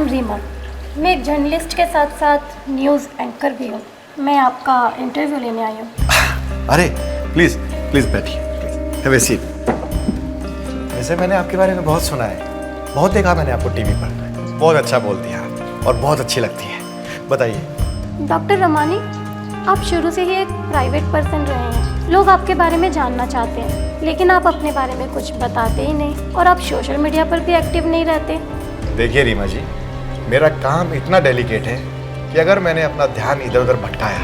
नाम रीमा। मैं एक जर्नलिस्ट के साथ साथ न्यूज़ एंकर भी हूँ। मैं आपका इंटरव्यू लेने आई हूँ। अरे प्लीज़ प्लीज़ बैठिए, प्लीज़ हैव ए सीट। वैसे मैंने आपके बारे में बहुत सुना है, बहुत देखा मैंने आपको टीवी पर। बहुत अच्छा बोलती हैं आप और बहुत अच्छी लगती है। बताइए। डॉक्टर रमानी, आप शुरू से ही एक प्राइवेट पर्सन रहे हैं। लोग आपके बारे में जानना चाहते हैं, लेकिन आप अपने बारे में कुछ बताते ही नहीं और आप सोशल मीडिया पर भी एक्टिव नहीं रहते। देखिए रीमा जी, मेरा काम इतना डेलिकेट है कि अगर मैंने अपना ध्यान इधर उधर भटकाया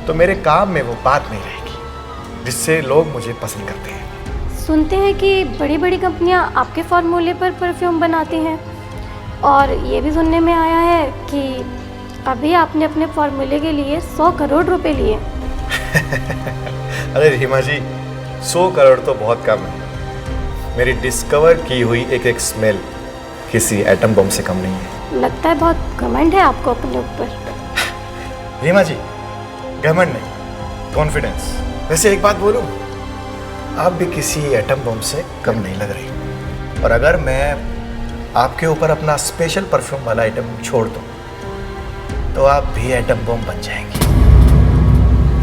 तो मेरे काम में वो बात नहीं रहेगी जिससे लोग मुझे पसंद करते हैं। सुनते हैं कि बड़ी बड़ी कंपनियां आपके फार्मूले पर परफ्यूम बनाती हैं, और ये भी सुनने में आया है कि अभी आपने अपने फार्मूले के लिए 100 करोड़ रुपए लिए। अरे रीमा जी, 100 करोड़ तो बहुत कम है। मेरी डिस्कवर की हुई एक एक स्मेल किसी एटम बम से कम नहीं है। लगता है बहुत घमंड है आपको अपने ऊपर। रीमा जी, घमंड नहीं, कॉन्फिडेंस। वैसे एक बात बोलूं, आप भी किसी एटम बम से कम नहीं लग रही। और अगर मैं आपके ऊपर अपना स्पेशल परफ्यूम वाला आइटम छोड़ दूं तो आप भी एटम बम बन जाएंगी,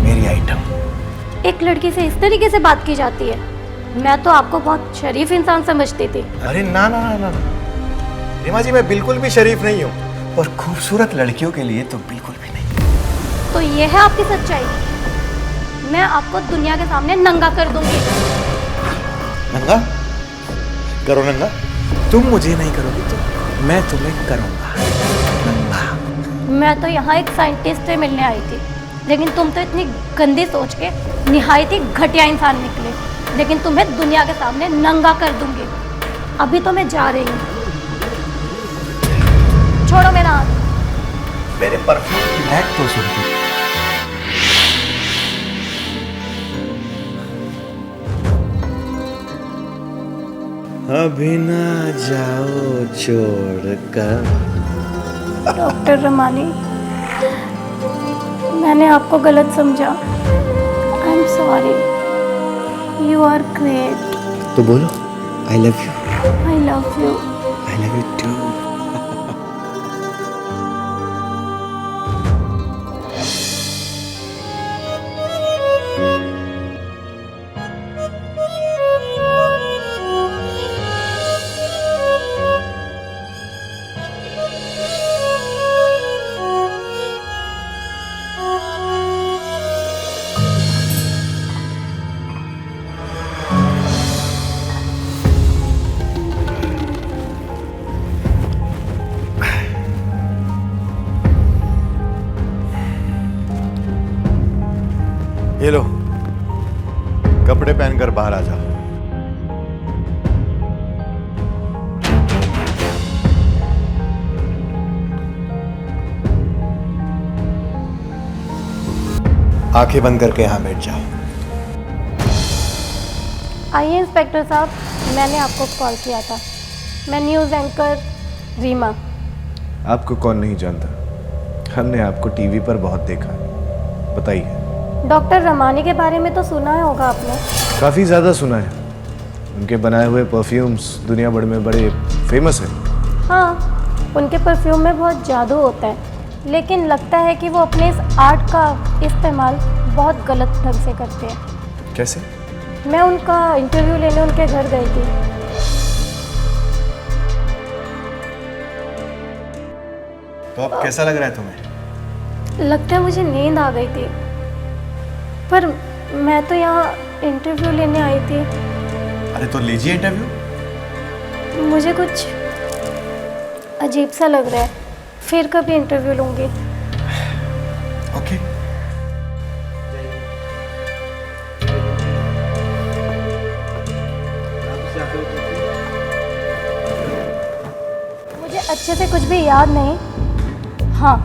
मेरी आइटम। एक लड़की से इस तरीके से बात की जाती है? मैं तो आपको बहुत शरीफ इंसान समझती थी। अरे ना ना ना ना, ना। रीमा जी, मैं बिल्कुल भी शरीफ नहीं हूँ, और खूबसूरत लड़कियों के लिए तो बिल्कुल भी नहीं। तो ये है आपकी सच्चाई? मैं आपको दुनिया के सामने नंगा कर दूंगी। नंगा करो, नंगा। तुम मुझे नहीं करोगी तो मैं तुम्हें करूंगा नंगा। मैं तो यहाँ एक साइंटिस्ट से मिलने आई थी, लेकिन तुम तो इतनी गंदी सोच के निहायत ही घटिया इंसान निकले। लेकिन तुम्हें दुनिया के सामने नंगा कर दूंगी। अभी तो मैं जा रही हूँ। छोड़ो मेरा हाथ। मेरे परफ्यूम की महक तो सुनती। अभी ना जाओ छोड़कर। डॉक्टर रमानी, मैंने आपको गलत समझा। I am sorry. You are great. तो बोलो, I love you. I love you. I love you too. ये लो, कपड़े पहनकर बाहर आ जाओ। आंखें बंद करके यहां बैठ जाओ। आइए इंस्पेक्टर साहब, मैंने आपको कॉल किया था। मैं न्यूज़ एंकर रीमा। आपको कौन नहीं जानता, हमने आपको टीवी पर बहुत देखा है। बताइए। डॉक्टर रमानी के बारे में तो सुना ही होगा आपने। काफ़ी ज़्यादा सुना है। उनके बनाए हुए परफ्यूम्स दुनिया भर में बड़े फेमस हैं। हाँ, उनके परफ्यूम में बहुत जादू होता है, लेकिन लगता है कि वो अपने इस आर्ट का इस्तेमाल बहुत गलत ढंग से करते हैं। कैसे? मैं उनका इंटरव्यू लेने उनके घर गई थी। तो अब कैसा लग रहा है तुम्हें? लगता है मुझे नींद आ गई थी, पर मैं तो यहाँ इंटरव्यू लेने आई थी। अरे तो लीजिए इंटरव्यू। मुझे कुछ अजीब सा लग रहा है, फिर कभी इंटरव्यू लूँगी। ओके। मुझे अच्छे से कुछ भी याद नहीं, हाँ,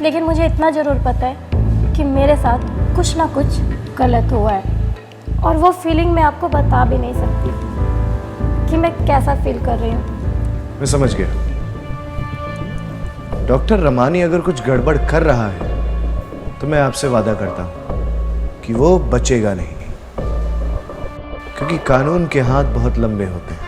लेकिन मुझे इतना ज़रूर पता है कि मेरे साथ कुछ ना कुछ गलत हुआ है, और वो फीलिंग मैं आपको बता भी नहीं सकती कि मैं कैसा फील कर रही हूँ। मैं समझ गया। डॉक्टर रमानी अगर कुछ गड़बड़ कर रहा है तो मैं आपसे वादा करता हूं कि वो बचेगा नहीं, क्योंकि कानून के हाथ बहुत लंबे होते हैं।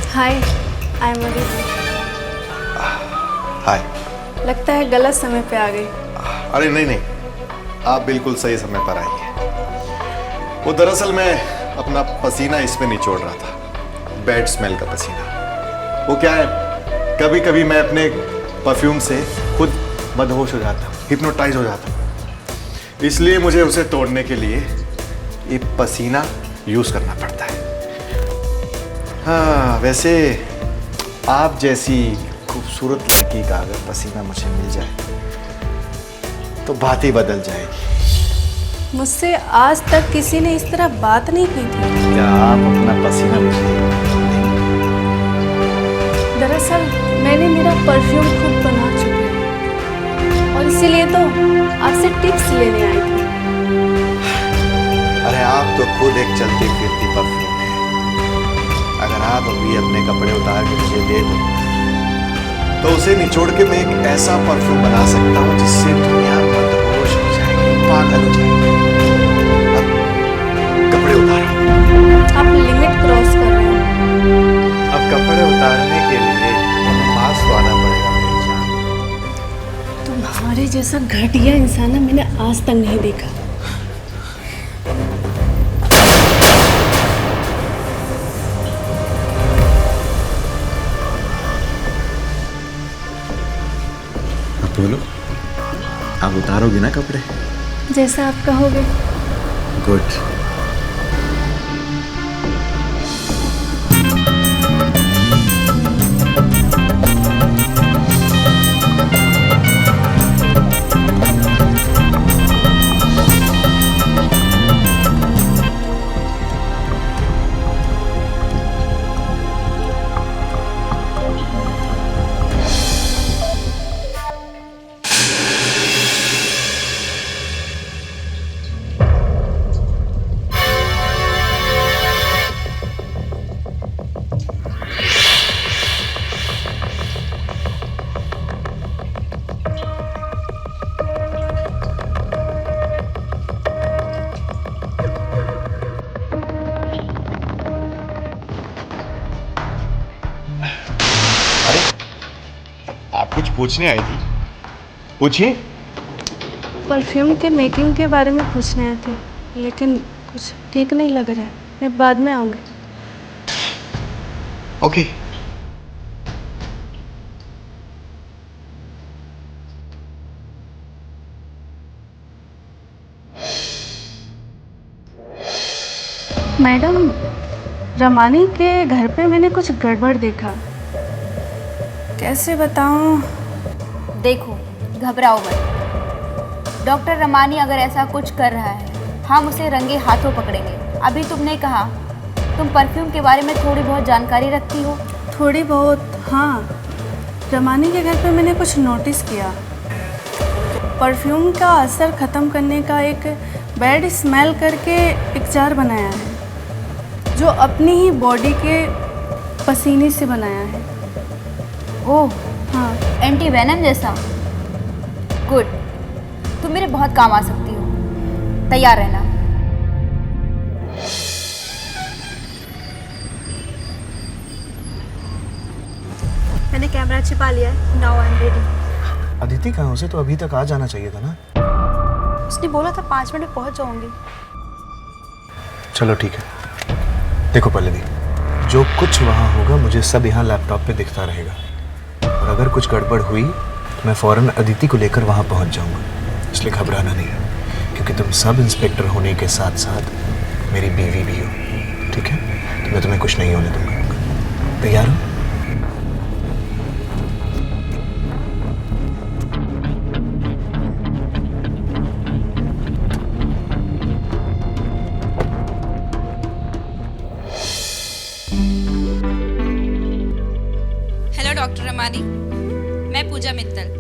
हाय, आई एम अदिति। हाय। लगता है गलत समय पे आ गई। अरे नहीं नहीं, आप बिल्कुल सही समय पर आई हैं। वो दरअसल मैं अपना पसीना इसमें निचोड़ रहा था, बैड स्मेल का पसीना। वो क्या है, कभी कभी मैं अपने परफ्यूम से खुद मदहोश हो जाता हूँ, हिप्नोटाइज हो जाता हूँ। इसलिए मुझे उसे तोड़ने के लिए ये पसीना यूज करना पड़ता है। हाँ, वैसे आप जैसी खूबसूरत लड़की का अगर पसीना मुझे मिल जाए तो बात ही बदल जाएगी। मुझसे आज तक किसी ने इस तरह बात नहीं की थी। क्या आप अपना पसीना मुझे दरअसल मैंने मेरा परफ्यूम खुद बना चुकी हूँ और इसीलिए तो आपसे टिप्स लेने आई थी। अरे आप तो खुद एक चलती फिरती परफ्यूम है। अगर आप अभी अपने कपड़े उतार के मुझे दे दो तो उसे निचोड़ के मैं एक ऐसा परफ्यूम बना सकता हूँ जिससे दुनिया मदहोश हो जाएगी, पागल हो जाएगी। अब कपड़े उतारो। आप लिमिट क्रॉस कर रहे हो। अब कपड़े उतारने के लिए पास तो आना पड़ेगा मेरी जान। तुम्हारे जैसा घटिया इंसान ना मैंने आज तक नहीं देखा। अब बोलो, आप उतारोगे ना कपड़े? जैसा आप कहोगे। गुड। आप कुछ पूछने आई थी? पूछिए। परफ्यूम के मेकिंग के बारे में पूछने आए थे, लेकिन कुछ ठीक नहीं लग रहा है। मैं बाद में आऊँगी। ओके। मैडम, रमानी के घर पे मैंने कुछ गड़बड़ देखा। कैसे बताऊं? देखो, घबराओ मत। डॉक्टर रमानी अगर ऐसा कुछ कर रहा है, हम उसे रंगे हाथों पकड़ेंगे। अभी तुमने कहा तुम परफ्यूम के बारे में थोड़ी बहुत जानकारी रखती हो। थोड़ी बहुत, हाँ। रमानी के घर पे मैंने कुछ नोटिस किया। परफ्यूम का असर ख़त्म करने का एक बैड स्मेल करके एक जार बनाया है, जो अपनी ही बॉडी के पसीने से बनाया है। ओह, हाँ। एंटी वेनम जैसा। गुड, तुम मेरे बहुत काम आ सकती हो। तैयार रहना। मैंने कैमरा छिपा लिया है। Now I am ready. Aditi कहाँ? उसे तो अभी तक आ जाना चाहिए था ना। उसने बोला था 5 मिनट में पहुंच जाऊंगी। चलो ठीक है। देखो पल्लवी, जो कुछ वहाँ होगा मुझे सब यहाँ लैपटॉप पे दिखता रहेगा, और अगर कुछ गड़बड़ हुई तो मैं फ़ौरन अदिति को लेकर वहाँ पहुँच जाऊँगा। इसलिए घबराना नहीं है, क्योंकि तुम सब इंस्पेक्टर होने के साथ साथ मेरी बीवी भी हो, ठीक है? तो मैं तुम्हें कुछ नहीं होने दूँगा। तैयार हो? हेलो डॉक्टर रमानी, मैं पूजा मित्तल।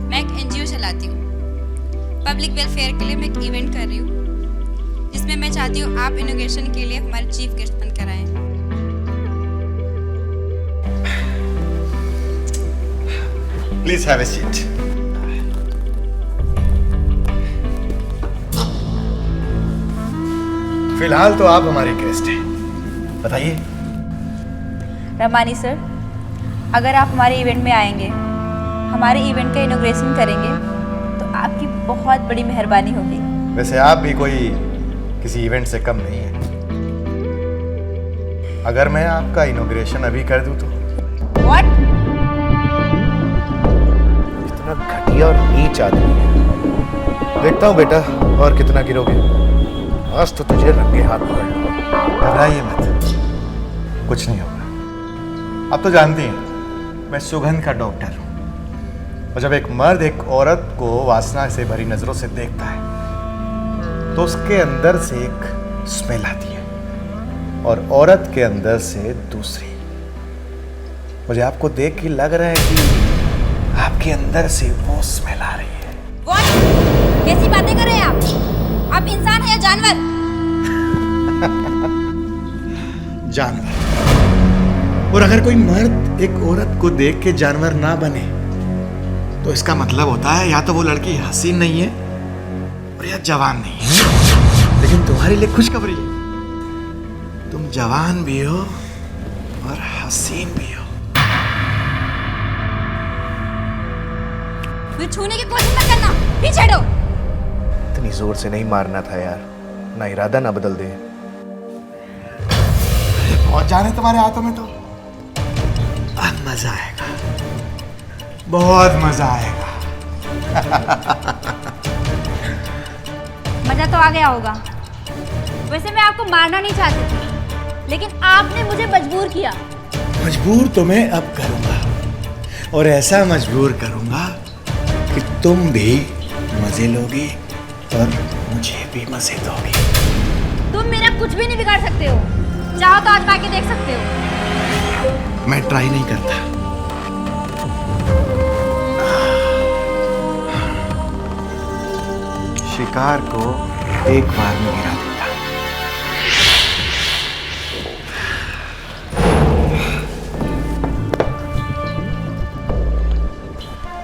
मैं एक एनजीओ चलाती हूँ। पब्लिक वेलफेयर के लिए मैं एक इवेंट कर रही हूँ, जिसमें मैं चाहती हूँ आप इनॉग्रेशन के लिए हमारे चीफ गेस्ट बनकर आएं। Please have a seat. फिलहाल तो आप हमारे गेस्ट हैं। बताइए, रमानी सर, अगर आप हमारे इवेंट में आएंगे, हमारे इवेंट का इनॉग्रेशन करेंगे, तो आपकी बहुत बड़ी मेहरबानी होगी। वैसे आप भी कोई किसी इवेंट से कम नहीं है। अगर मैं आपका इनॉग्रेशन अभी कर दूं तो? What? इतना घटिया और नीच आदमी है। देखता हूँ बेटा और कितना गिरोगे। आज तो तुझे रंगे हाथ पकड़ लूंगा। घबराइए मत, कुछ नहीं होगा। आप तो जानती हैं मैं सुगंध का डॉक्टर हूँ, और जब एक मर्द एक औरत को वासना से भरी नजरों से देखता है तो उसके अंदर से एक स्मेल आती है और औरत के अंदर से दूसरी। मुझे आपको देख के लग रहा है कि आपके अंदर से वो स्मेल आ रही है। What? कैसी बातें कर रहे हैं आप इंसान हैं या जानवर? जानवर। और अगर कोई मर्द एक औरत को देख के जानवर ना बने तो इसका मतलब होता है या तो वो लड़की हसीन नहीं है और या जवान नहीं है। लेकिन तुम्हारे लिए खुशखबरी है, तुम जवान भी हो और हसीन भी हो। मुझे छूने की कोशिश मत करना, पीछे हटो। इतनी जोर से नहीं मारना था यार, ना इरादा ना बदल दे। पहुंच जाने तुम्हारे हाथों में तो अब मजा आएगा, बहुत मजा आएगा। मजा तो आ गया होगा। वैसे मैं आपको मारना नहीं चाहती थी, लेकिन आपने मुझे मजबूर किया। मजबूर तो मैं अब करूंगा, और ऐसा मजबूर करूंगा कि तुम भी मजे लोगी और मुझे भी मजे दोगी। तुम मेरा कुछ भी नहीं बिगाड़ सकते हो, चाहो तो आजमा के देख सकते हो। मैं ट्राई नहीं करता। शिकार को एक बार में गिरा देता।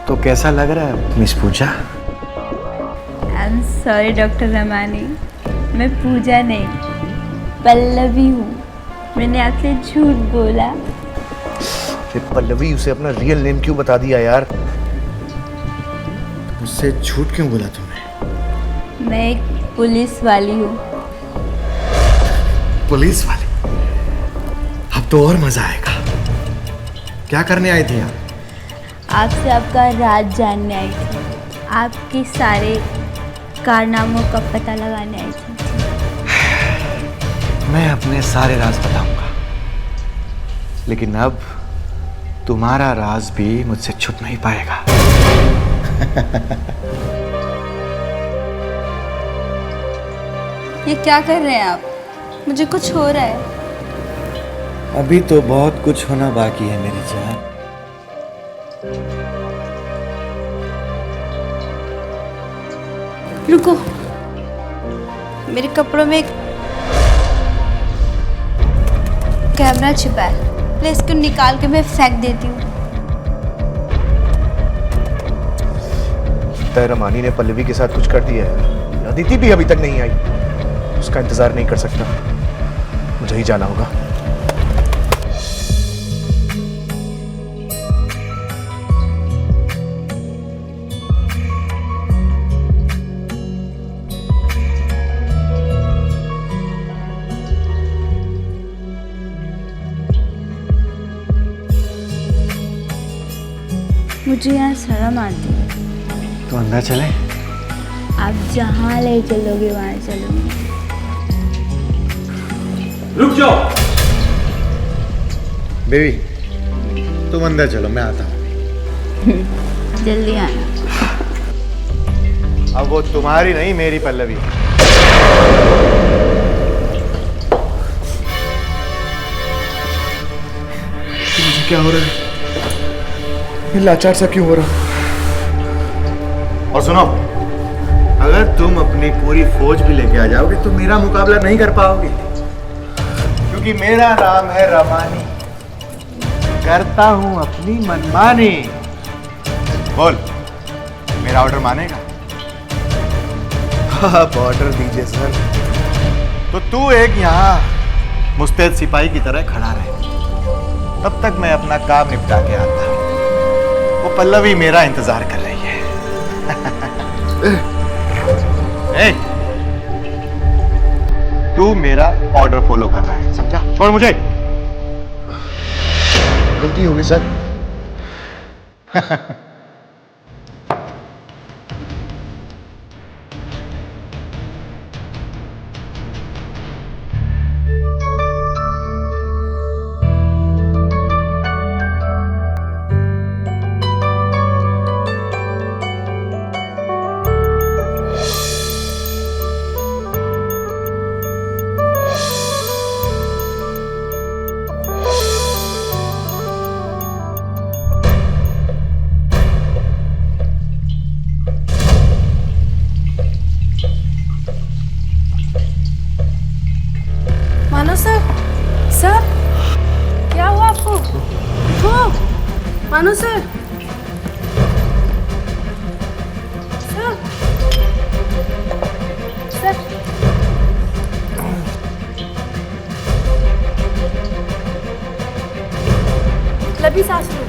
तो कैसा लग रहा है miss Pooja? I am sorry doctor Ramani, मैं पूजा नहीं पल्लवी हूँ। मैंने आपसे झूठ बोला। फिर पल्लवी उसे अपना रियल नेम क्यों बता दिया यार? मुझसे झूठ क्यों बोला तुमने? मैं एक पुलिस वाली हूँ। पुलिस वाले? अब तो और मजा आएगा। क्या करने आई थी आप? आपसे आपका राज जानने आई थी, आपके सारे कारनामों का पता लगाने आई थी। मैं अपने सारे राज बताऊंगा, लेकिन अब तुम्हारा राज भी मुझसे छुप नहीं पाएगा। ये क्या कर रहे हैं आप? मुझे कुछ हो रहा है। अभी तो बहुत कुछ होना बाकी है मेरी जान। रुको, मेरे कपड़ों में एक कैमरा छिपा है, मैं इसको निकाल के मैं फेंक देती हूँ। लगता है रमानी ने पल्लवी के साथ कुछ कर दिया है। अदिति भी अभी तक नहीं आई, उसका इंतजार नहीं कर सकता, मुझे ही जाना होगा। मुझे यहाँ शर्म आती है। तो अंदर चले? आप जहाँ ले चलोगे वहाँ चलूँगी। रुक जाओ। बेबी तुम अंदर चलो, मैं आता हूँ। जल्दी आना। अब वो तुम्हारी नहीं मेरी पल्लवी। मुझे क्या हो रहा है? मैं लाचार सा क्यों हो रहा? और सुनो, अगर तुम अपनी पूरी फौज भी लेके आ जाओगे तो मेरा मुकाबला नहीं कर पाओगे, क्योंकि मेरा नाम है रमानी, करता हूं अपनी मनमानी। बोल, मेरा ऑर्डर मानेगा? आप ऑर्डर दीजिए सर। तो तू एक यहाँ मुस्तैद सिपाही की तरह खड़ा रहे, तब तक मैं अपना काम निपटा के आता हूं। वो पल्लवी मेरा इंतजार कर रही है। ए, तू मेरा ऑर्डर फॉलो कर रहा है, समझा? छोड़ मुझे। गलती होगी सर। मानो सर, सर क्या हुआ आपको? हो मानो सर, सर, सर, लबी सांस लो।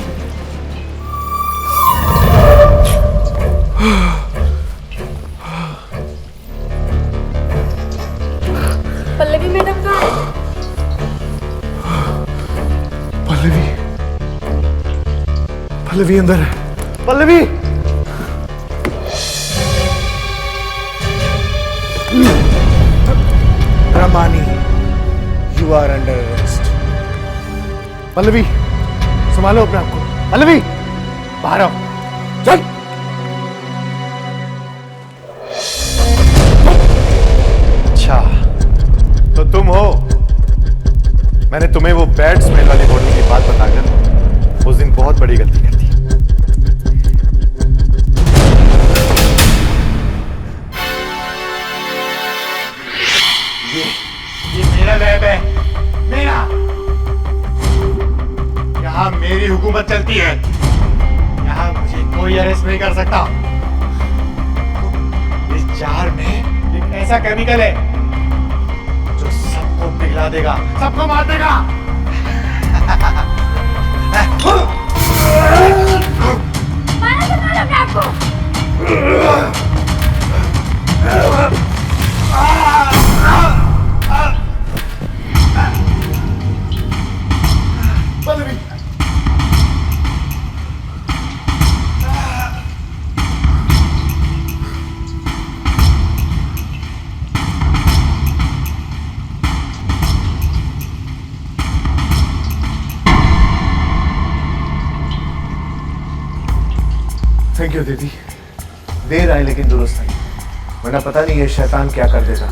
पल्लवी मैडम कहाँ है? पल्लवी, पल्लवी अंदर है। Pallavi, Ramani, you are under arrest. Pallavi, संभालो अपने आप को। पल्लवी, बाहर आओ, चल। अच्छा, तो तुम हो। मैंने तुम्हें वो बैड स्मेल वाली बोतल की बात बताकर उस दिन बहुत बड़ी गलती कर दी। ये मेरा लैब है, मेरा। यहाँ मेरी हुकूमत चलती है। यहाँ मुझे कोई अरेस्ट नहीं कर सकता। इस जार में एक ऐसा केमिकल है जो सबको पिघला देगा, सबको मार देगा। थैंक यू दीदी। देर आई लेकिन दुरुस्त आई, वरना पता नहीं ये शैतान क्या कर देगा।